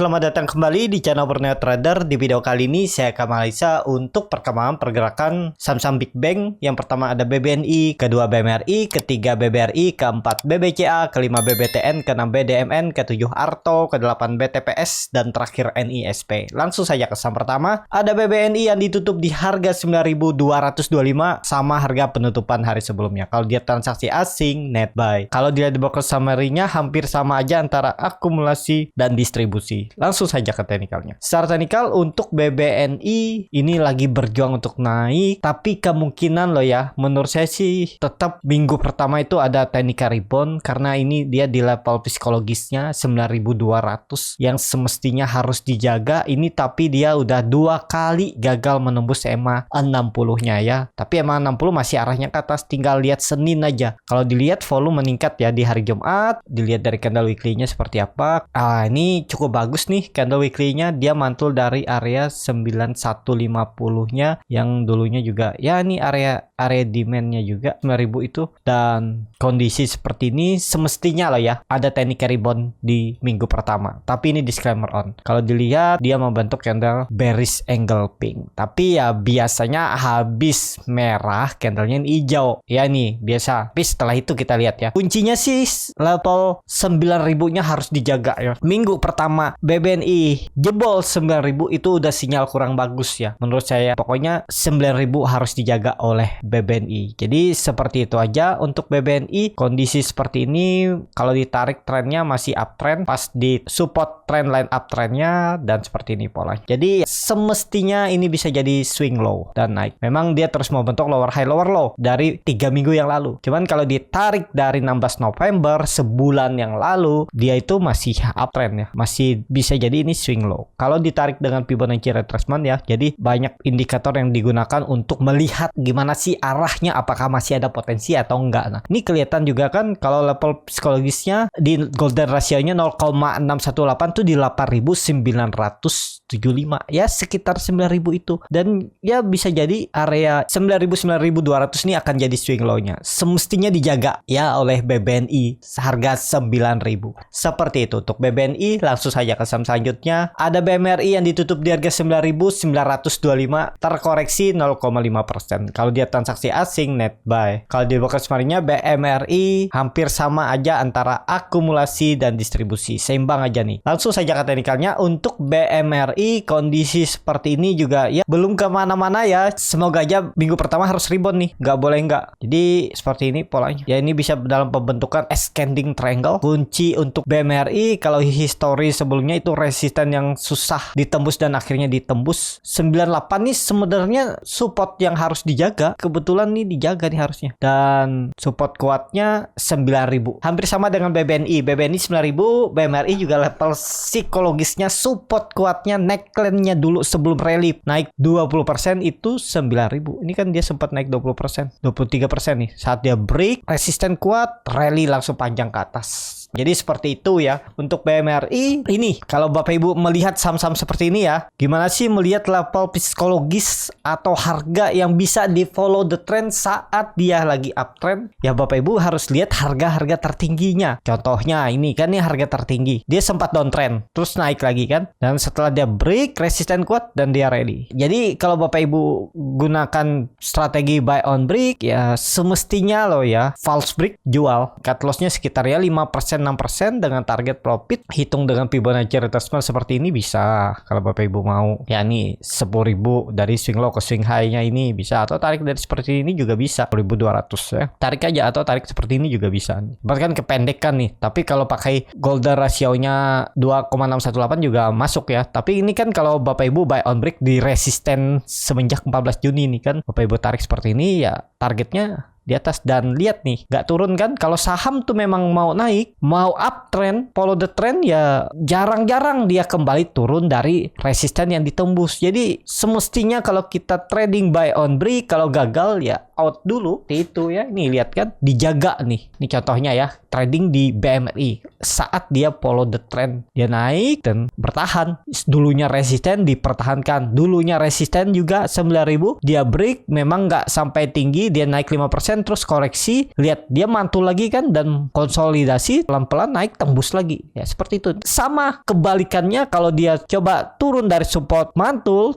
Selamat datang kembali di channel Borneo Trader. Di video kali ini saya akan analisa untuk perkembangan pergerakan saham-saham Big Bang. Yang pertama ada BBNI, kedua BMRI, ketiga BBRI, keempat BBCA, kelima BBTN, keenam BDMN, ketujuh Arto, kedelapan BTPS, dan terakhir NISP. Langsung saja ke saham pertama. Ada BBNI yang ditutup di harga 9.225 sama harga penutupan hari sebelumnya. Kalau dia transaksi asing, net buy. Kalau dilihat di broker summary-nya hampir sama aja antara akumulasi dan distribusi. Langsung saja ke teknikalnya. Secara teknikal untuk BBNI ini lagi berjuang untuk naik, tapi kemungkinan loh ya, menurut saya sih tetap minggu pertama itu ada teknikal rebound karena ini dia di level psikologisnya 9.200 yang semestinya harus dijaga ini, tapi dia udah 2 kali gagal menembus EMA 60-nya ya. Tapi EMA 60 masih arahnya ke atas, tinggal lihat Senin aja. Kalau dilihat volume meningkat ya di hari Jumat, dilihat dari candle weekly-nya seperti apa. Ini cukup bagus nih candle weekly-nya, dia mantul dari area 9150-nya yang dulunya juga ya ini area demand-nya juga 9000 itu, dan kondisi seperti ini semestinya lah ya ada technical rebound di minggu pertama. Tapi ini disclaimer on. Kalau dilihat dia membentuk candle bearish angle pink. Tapi ya biasanya habis merah candlenya ini hijau. Ya nih biasa. Tapi setelah itu kita lihat ya. Kuncinya sih level 9000-nya harus dijaga ya. Minggu pertama BBNI jebol 9000 itu udah sinyal kurang bagus ya menurut saya. Pokoknya 9000 harus dijaga oleh BBNI. Jadi seperti itu aja untuk BBNI. Kondisi seperti ini kalau ditarik trennya masih uptrend, pas di support trend line uptrendnya, dan seperti ini pola. Jadi semestinya ini bisa jadi swing low dan naik. Memang dia terus membentuk lower high lower low dari 3 minggu yang lalu. Cuman kalau ditarik dari 16 November sebulan yang lalu, dia itu masih uptrend ya. Masih bisa jadi ini swing low. Kalau ditarik dengan Fibonacci retracement ya. Jadi banyak indikator yang digunakan untuk melihat gimana sih arahnya, apakah masih ada potensi atau enggak. Nah, ini kelihatan juga kan kalau level psikologisnya di golden ratio-nya 0,618 tuh di 8.975 ya, sekitar 9.000 itu, dan ya bisa jadi area 9.200 ini akan jadi swing low-nya. Semestinya dijaga ya oleh BBNI harga 9.000. Seperti itu untuk BBNI. Langsung saja ke saham selanjutnya. Ada BMRI yang ditutup di harga 9.925 terkoreksi 0,5%. Kalau dia transaksi asing net buy. Kalau di broker summary-nya BMRI hampir sama aja antara akumulasi dan distribusi, seimbang aja nih. Langsung saja ke teknikalnya. Untuk BMRI kondisi seperti ini juga ya belum kemana-mana ya. Semoga aja minggu pertama harus rebound nih, nggak boleh nggak. Jadi seperti ini polanya ya. Ini bisa dalam pembentukan ascending triangle. Kunci untuk BMRI kalau histori sebelumnya itu resisten yang susah ditembus dan akhirnya ditembus 98 nih sebenarnya support yang harus dijaga. Kebetulan nih dijaga nih harusnya, dan support kuatnya 9.000, hampir sama dengan BBNI. BBNI 9.000, BMRI juga level psikologisnya support kuatnya neckline-nya dulu sebelum rally naik 20% itu 9.000. Ini kan dia sempat naik 20%, 23% nih. Saat dia break resisten kuat, rally langsung panjang ke atas. Jadi seperti itu ya untuk BMRI. Ini kalau Bapak Ibu melihat saham-saham seperti ini ya, gimana sih melihat level psikologis atau harga yang bisa di follow the trend saat dia lagi uptrend? Ya Bapak Ibu harus lihat harga-harga tertingginya. Contohnya ini kan nih harga tertinggi. Dia sempat downtrend, terus naik lagi kan. Dan setelah dia break resisten kuat dan dia ready. Jadi kalau Bapak Ibu gunakan strategi buy on break ya semestinya loh ya, false break jual. Cut loss-nya sekitar ya 5% 6% dengan target profit. Hitung dengan Fibonacci retracement seperti ini bisa kalau Bapak Ibu mau. Ya nih 10.000 dari swing low ke swing high-nya ini bisa, atau tarik dari seperti ini juga bisa 1.200 ya. Tarik aja atau tarik seperti ini juga bisa. Bahkan kependekan nih. Tapi kalau pakai golden ratio-nya 2,618 juga masuk ya. Tapi ini kan kalau Bapak Ibu buy on break di resisten semenjak 14 Juni nih kan, Bapak Ibu tarik seperti ini ya targetnya di atas, dan lihat nih nggak turun kan. Kalau saham tuh memang mau naik, mau uptrend, follow the trend ya jarang-jarang dia kembali turun dari resisten yang ditembus. Jadi semestinya kalau kita trading buy on break, kalau gagal ya out dulu. Itu ya, nih lihat kan dijaga nih. Ini contohnya ya trading di BMRI. saat dia follow the trend, dia naik dan bertahan. Dulunya resisten dipertahankan, dulunya resisten juga 9.000, dia break, memang nggak sampai tinggi, dia naik 5% terus koreksi, lihat dia mantul lagi kan, dan konsolidasi pelan-pelan naik tembus lagi ya, seperti itu. Sama kebalikannya, kalau dia coba turun dari support mantul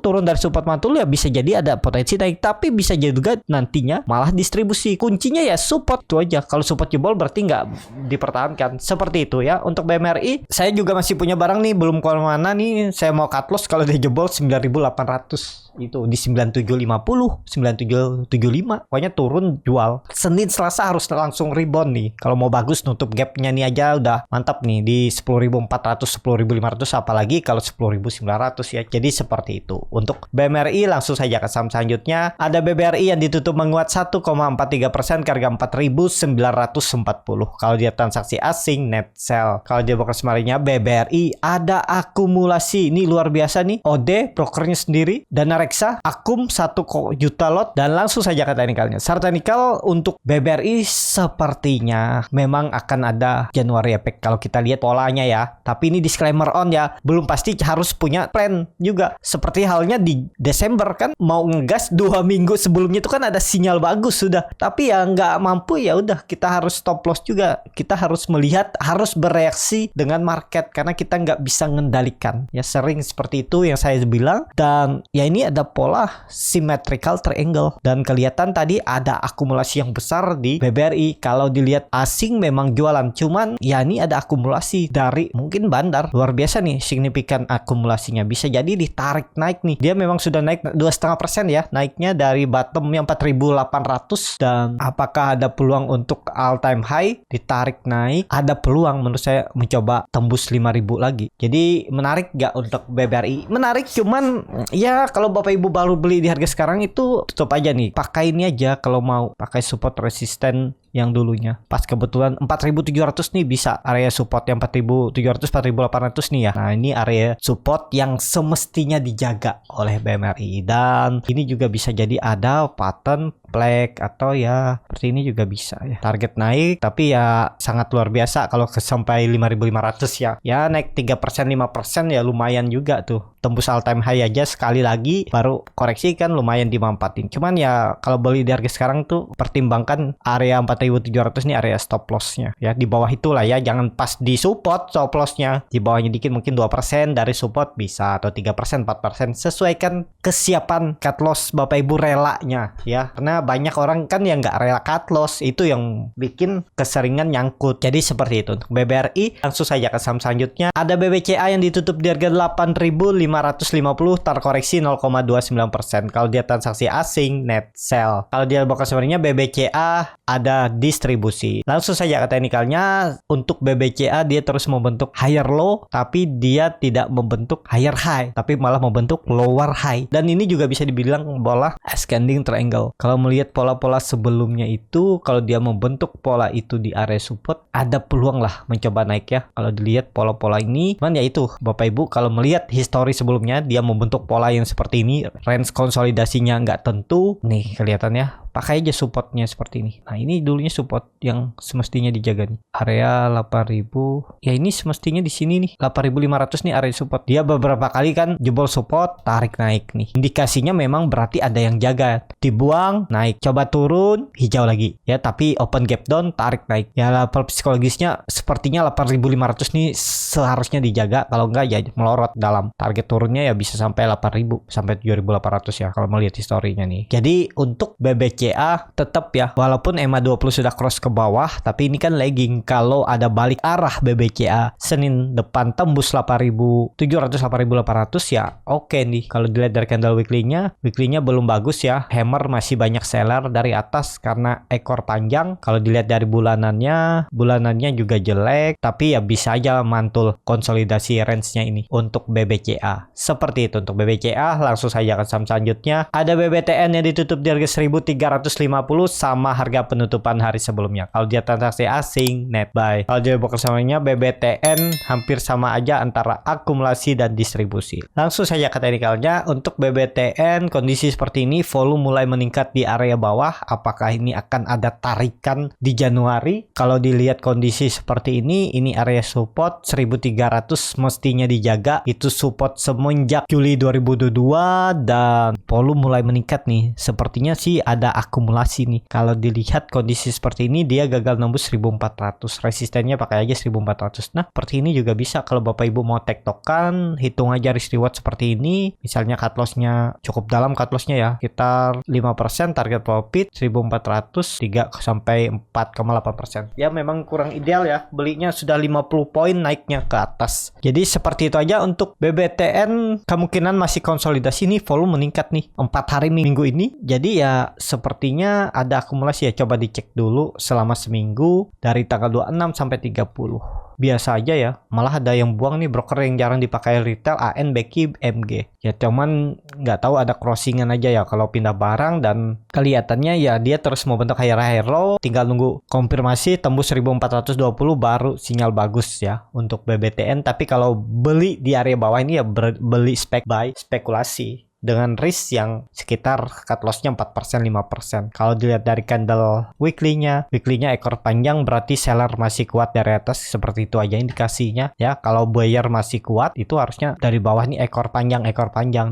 ya bisa jadi ada potensi naik, tapi bisa jadi juga nantinya malah distribusi. Kuncinya ya support itu aja. Kalau support jebol berarti nggak dipertahankan, seperti itu ya. Untuk BMRI saya juga masih punya barang nih, belum kemana nih, saya mau cut loss kalau dia jebol 9.800 itu di 9750, 9775, pokoknya turun jual. Senin Selasa harus langsung rebound nih. Kalau mau bagus nutup gapnya nih aja udah mantap nih di 10.400, 10.500, apalagi kalau 10.900 ya. Jadi seperti itu. Untuk BMRI langsung saja ke saham selanjutnya. Ada BBRI yang ditutup menguat 1,43% ke harga 4.940. Kalau dia transaksi asing net sell. Kalau dia broker semarinya BBRI ada akumulasi. Ini luar biasa nih. OD brokernya sendiri, Dana Reksa akum 1 juta lot, dan langsung saja ke teknikalnya. Secara teknikal untuk BBRI sepertinya memang akan ada Januari efek kalau kita lihat polanya ya. Tapi ini disclaimer on ya, belum pasti, harus punya plan juga. Seperti halnya di Desember kan mau ngegas 2 minggu sebelumnya itu kan ada sinyal bagus sudah, tapi ya nggak mampu, ya udah kita harus stop loss juga. Kita harus melihat, harus bereaksi dengan market karena kita nggak bisa mengendalikan ya, sering seperti itu yang saya bilang. Dan ya ini ada pola symmetrical triangle, dan kelihatan tadi ada akumulasi yang besar di BBRI. Kalau dilihat asing memang jualan, cuman ya ini ada akumulasi dari mungkin bandar, luar biasa nih signifikan akumulasinya, bisa jadi ditarik naik nih. Dia memang sudah naik 2,5% ya, naiknya dari bottom yang 4.800, dan apakah ada peluang untuk all time high ditarik naik? Ada peluang menurut saya mencoba tembus 5.000 lagi. Jadi menarik gak untuk BBRI? Menarik, cuman ya kalau Bapak Ibu baru beli di harga sekarang itu tutup aja nih. Pakai ini aja kalau mau pakai support resisten yang dulunya. Pas kebetulan 4.700 nih bisa area support yang 4.700, 4.800 nih ya. Nah, ini area support yang semestinya dijaga oleh BMRI, dan ini juga bisa jadi ada pattern flag atau ya seperti ini juga bisa ya. Target naik, tapi ya sangat luar biasa kalau sampai 5.500 ya. Ya naik 3%, 5% ya lumayan juga tuh. Tembus all time high aja sekali lagi baru koreksi kan lumayan dimanfaatin. Cuman ya kalau beli di harga sekarang tuh pertimbangkan area 4.700 nih area stop lossnya ya, di bawah itulah ya, jangan pas di support stop lossnya, di bawahnya dikit mungkin 2% dari support bisa, atau 3%, 4%, sesuaikan kesiapan cut loss Bapak Ibu relanya ya, karena banyak orang kan yang nggak rela cut loss, itu yang bikin keseringan nyangkut. Jadi seperti itu. Untuk BBRI langsung saja ke saham selanjutnya. Ada BBCA yang ditutup di harga 8.550, terkoreksi 0,29%. Kalau dia transaksi asing net sell. Kalau dia broker sebenarnya BBCA ada distribusi. Langsung saja ke teknikalnya. Untuk BBCA dia terus membentuk higher low, tapi dia tidak membentuk higher high, tapi malah membentuk lower high. Dan ini juga bisa dibilang bola ascending triangle. Kalau melihat pola-pola sebelumnya itu, kalau dia membentuk pola itu di area support, ada peluang lah mencoba naik ya. Kalau dilihat pola-pola ini, cuman ya itu Bapak Ibu kalau melihat histori sebelumnya dia membentuk pola yang seperti ini, range konsolidasinya nggak tentu. Nih kelihatannya pakai aja supportnya seperti ini. Nah ini dulunya support yang semestinya dijaga nih. Area 8.000. Ya ini semestinya di sini nih. 8.500 nih area support. Dia beberapa kali kan jebol support, tarik naik nih. Indikasinya memang berarti ada yang jaga. Dibuang, naik. Coba turun, hijau lagi. Ya tapi open gap down, tarik naik. Ya level psikologisnya sepertinya 8.500 nih seharusnya dijaga. Kalau enggak ya melorot dalam. Target turunnya ya bisa sampai 8.000 sampai 7.800 ya kalau melihat historinya nih. Jadi untuk BBCA tetap ya, walaupun EMA 20 sudah cross ke bawah, tapi ini kan lagging. Kalau ada balik arah BBCA Senin depan tembus 8.700, 8.800 ya oke nih. Kalau dilihat dari candle weekly-nya belum bagus ya. Hammer masih banyak seller dari atas karena ekor panjang. Kalau dilihat dari bulanannya juga jelek, tapi ya bisa aja mantul konsolidasi range-nya ini untuk BBCA. Seperti itu untuk BBCA. Langsung saja ke saham selanjutnya. Ada BBTN yang ditutup di harga 1.300 1350 sama harga penutupan hari sebelumnya. Kalau dia transaksi asing, net buy. Kalau dia broker samarnya BBTN hampir sama aja antara akumulasi dan distribusi. Langsung saja ke teknikalnya. Untuk BBTN kondisi seperti ini, volume mulai meningkat di area bawah. Apakah ini akan ada tarikan di Januari? Kalau dilihat kondisi seperti ini area support 1300 mestinya dijaga. Itu support semenjak Juli 2022 dan volume mulai meningkat nih. Sepertinya sih ada akumulasi nih. Kalau dilihat kondisi seperti ini, dia gagal nembus 1400. Resistennya pakai aja 1400. Nah, seperti ini juga bisa kalau Bapak Ibu mau tektokan, hitung aja risk reward seperti ini. Misalnya cut loss-nya cukup dalam, cut loss-nya ya sekitar 5%, target profit 1400, 3 sampai 4,8%. Ya memang kurang ideal ya, belinya sudah 50 poin naiknya ke atas. Jadi seperti itu aja untuk BBTN, kemungkinan masih konsolidasi nih, volume meningkat nih 4 hari minggu ini. Jadi ya sepertinya ada akumulasi ya, coba dicek dulu selama seminggu dari tanggal 26 sampai 30. Biasa aja ya, malah ada yang buang nih broker yang jarang dipakai retail, AN, BQ, MG. Ya cuman nggak tahu ada crossingan aja ya kalau pindah barang, dan kelihatannya ya dia terus mau bentuk higher low, tinggal nunggu konfirmasi tembus 1420 baru sinyal bagus ya untuk BBTN. Tapi kalau beli di area bawah ini ya beli spek buy, spekulasi dengan risk yang sekitar cut loss-nya 4%, 5%. Kalau dilihat dari candle weekly-nya ekor panjang, berarti seller masih kuat dari atas, seperti itu aja indikasinya ya. Kalau buyer masih kuat, itu harusnya dari bawah nih ekor panjang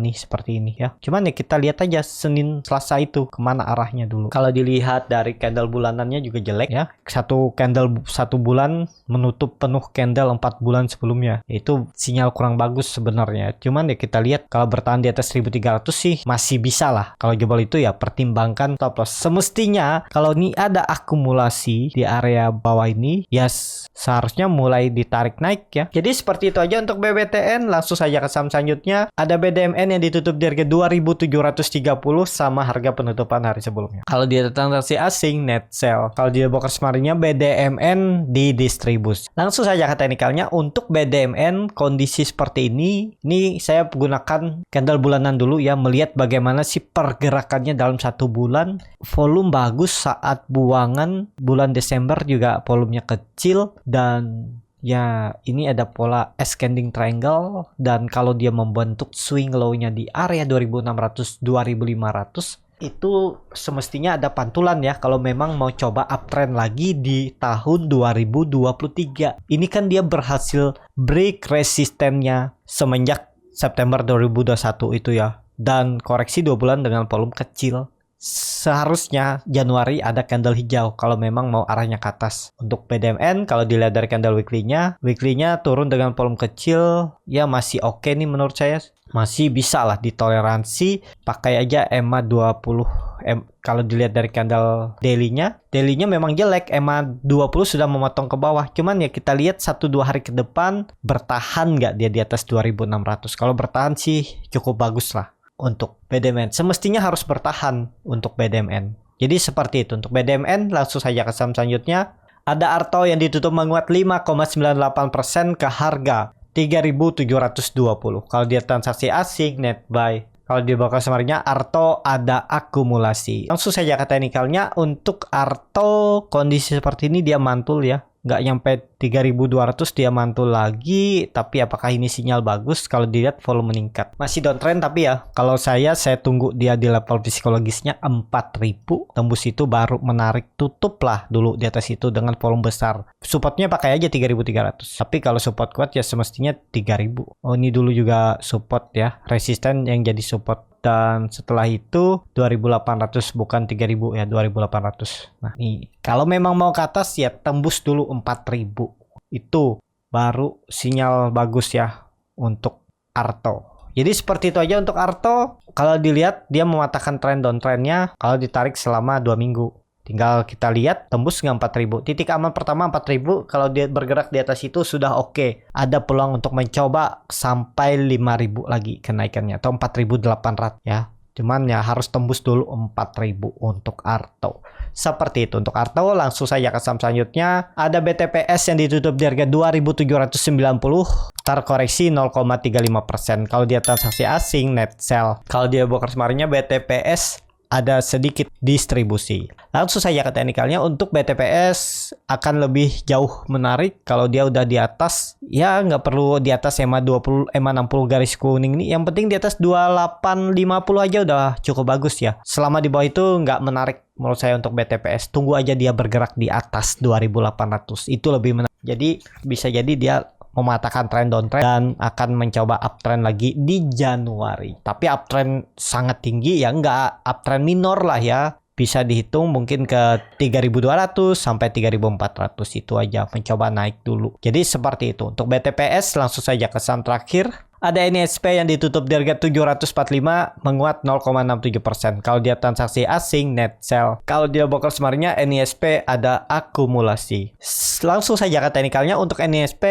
nih seperti ini ya. Cuman ya kita lihat aja Senin Selasa itu kemana arahnya dulu. Kalau dilihat dari candle bulanannya juga jelek ya. Satu candle 1 bulan menutup penuh candle 4 bulan sebelumnya. Itu sinyal kurang bagus sebenarnya. Cuman ya kita lihat kalau bertahan di atas 1300 sih masih bisa lah. Kalau jebol itu ya pertimbangkan stop loss. Semestinya kalau ini ada akumulasi di area bawah ini ya seharusnya mulai ditarik naik ya. Jadi seperti itu aja untuk BBTN. Langsung saja ke saham selanjutnya. Ada BDMN yang ditutup di harga 2730 sama harga penutupan hari sebelumnya. Kalau dia transaksi asing, net sell. Kalau dia broker kemarinnya BDMN di distribusi. Langsung saja ke teknikalnya. Untuk BDMN kondisi seperti ini saya gunakan candle bulanan dulu ya, melihat bagaimana sih pergerakannya dalam 1 bulan. Volume bagus saat buangan bulan Desember, juga volumenya kecil, dan ya ini ada pola ascending triangle, dan kalau dia membentuk swing low-nya di area 2600 2500 itu semestinya ada pantulan ya kalau memang mau coba uptrend lagi di tahun 2023. Ini kan dia berhasil break resistennya semenjak September 2021 itu ya, dan koreksi 2 bulan dengan volume kecil. Seharusnya Januari ada candle hijau kalau memang mau arahnya ke atas. Untuk BDMN kalau dilihat dari candle weekly-nya turun dengan volume kecil ya, masih oke nih menurut saya. Masih bisa lah ditoleransi, pakai aja EMA 20. Kalau dilihat dari candle daily-nya memang jelek. EMA 20 sudah memotong ke bawah. Cuman ya kita lihat 1-2 hari ke depan bertahan nggak dia di atas 2600. Kalau bertahan sih cukup bagus lah untuk BDMN. Semestinya harus bertahan untuk BDMN. Jadi seperti itu untuk BDMN. Langsung saja ke saham selanjutnya. Ada Arto yang ditutup menguat 5,98% ke harga 3.720. Kalau dia transaksi asing, net buy. Kalau di bakal semarnya Arto ada akumulasi. Langsung saja ke teknikalnya. Untuk Arto kondisi seperti ini dia mantul ya. Nggak nyampe 3.200 dia mantul lagi. Tapi apakah ini sinyal bagus? Kalau dilihat volume meningkat. Masih downtrend tapi ya. Kalau saya tunggu dia di level psikologisnya 4.000. Tembus itu baru menarik. Tutup lah dulu di atas itu dengan volume besar. Supportnya pakai aja 3.300. Tapi kalau support kuat ya semestinya 3.000. Oh ini dulu juga support ya. Resisten yang jadi support. Dan setelah itu 2.800 bukan 3.000 ya, 2.800. Nah nih kalau memang mau ke atas ya tembus dulu 4.000. Itu baru sinyal bagus ya untuk Arto. Jadi seperti itu aja untuk Arto. Kalau dilihat dia mematahkan tren downtrendnya kalau ditarik selama 2 minggu. Tinggal kita lihat tembus nggak 4.000. Titik aman pertama 4.000. Kalau dia bergerak di atas itu sudah oke. Ada peluang untuk mencoba sampai 5.000 lagi kenaikannya. Atau 4.800 ya. Cuman ya harus tembus dulu 4.000 untuk Arto. Seperti itu untuk Arto. Langsung saja ke saham selanjutnya. Ada BTPS yang ditutup di harga 2.790. Terkoreksi 0,35%. Kalau dia transaksi asing net sell. Kalau dia broker kemarinnya BTPS ada sedikit distribusi. Langsung saja ke teknikalnya. Untuk BTPS akan lebih jauh menarik kalau dia udah di atas. Ya nggak perlu di atas EMA 20, EMA 60 garis kuning nih. Yang penting di atas 2850 aja udah cukup bagus ya. Selama di bawah itu nggak menarik menurut saya untuk BTPS. Tunggu aja dia bergerak di atas 2800. Itu lebih menarik. Jadi bisa jadi dia mematahkan trend downtrend dan akan mencoba uptrend lagi di Januari. Tapi uptrend sangat tinggi ya, nggak uptrend minor lah ya. Bisa dihitung mungkin ke 3200 sampai 3400, itu aja mencoba naik dulu. Jadi seperti itu. Untuk BTPS langsung saja ke saham terakhir. Ada NISP yang ditutup di harga 745 menguat 0,67%. Kalau dia transaksi asing net sell. Kalau dia broker kemarinnya NISP ada akumulasi. Langsung saja ke teknikalnya. Untuk NISP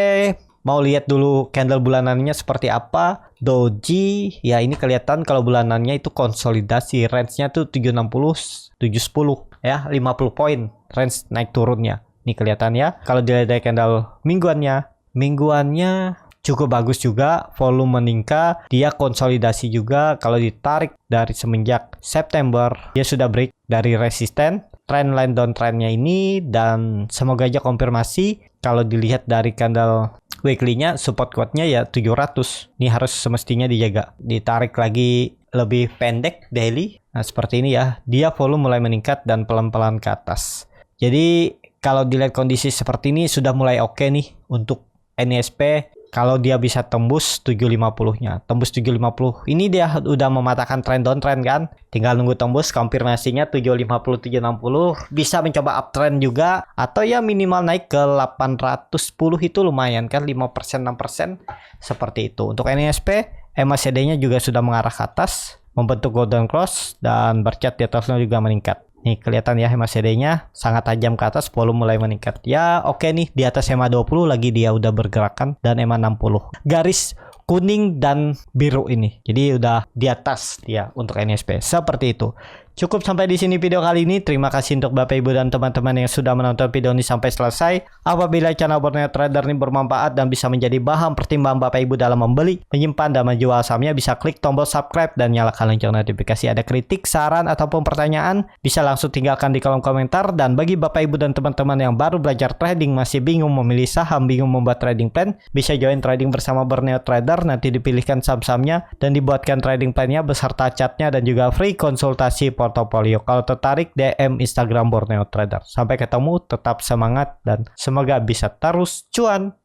mau lihat dulu candle bulanannya seperti apa. Doji ya ini kelihatan kalau bulanannya itu konsolidasi, range-nya tuh 760 710 ya, 50 poin range naik turunnya. Ini kelihatan ya. Kalau dilihat dari candle mingguannya cukup bagus juga, volume meningkat, dia konsolidasi juga. Kalau ditarik dari semenjak September dia sudah break dari resisten trendline downtrendnya ini, dan semoga aja konfirmasi. Kalau dilihat dari candle weekly-nya, support quote-nya ya 700. Ini harus semestinya dijaga. Ditarik lagi lebih pendek daily. Nah, seperti ini ya. Dia volume mulai meningkat dan pelan-pelan ke atas. Jadi, kalau dilihat kondisi seperti ini sudah mulai oke nih untuk NISP. Kalau dia bisa tembus 750-nya. Tembus 750. Ini dia udah mematahkan trend downtrend kan. Tinggal nunggu tembus konfirmasinya 750 760. Bisa mencoba uptrend juga. Atau ya minimal naik ke 810 itu lumayan kan. 5% 6%. Seperti itu. Untuk NISP, MACD-nya juga sudah mengarah ke atas. Membentuk golden cross. Dan bercat di atasnya juga meningkat. Nih kelihatan ya MACD-nya sangat tajam ke atas, volume mulai meningkat. Ya oke nih, di atas EMA 20 lagi dia udah bergerakan, dan EMA 60. Garis kuning dan biru ini. Jadi udah di atas dia untuk NISP. Seperti itu. Cukup sampai di sini video kali ini. Terima kasih untuk Bapak Ibu dan teman-teman yang sudah menonton video ini sampai selesai. Apabila channel Borneo Trader ini bermanfaat dan bisa menjadi bahan pertimbangan Bapak Ibu dalam membeli, menyimpan, dan menjual sahamnya, bisa klik tombol subscribe dan nyalakan lonceng notifikasi. Ada kritik, saran, ataupun pertanyaan, bisa langsung tinggalkan di kolom komentar. Dan bagi Bapak Ibu dan teman-teman yang baru belajar trading, masih bingung memilih saham, bingung membuat trading plan, bisa join trading bersama Borneo Trader. Nanti dipilihkan saham-sahamnya dan dibuatkan trading plan-nya beserta chatnya dan juga free konsultasi portofolio. Kalau tertarik, DM Instagram Borneo Trader. Sampai ketemu, tetap semangat dan semoga bisa terus cuan.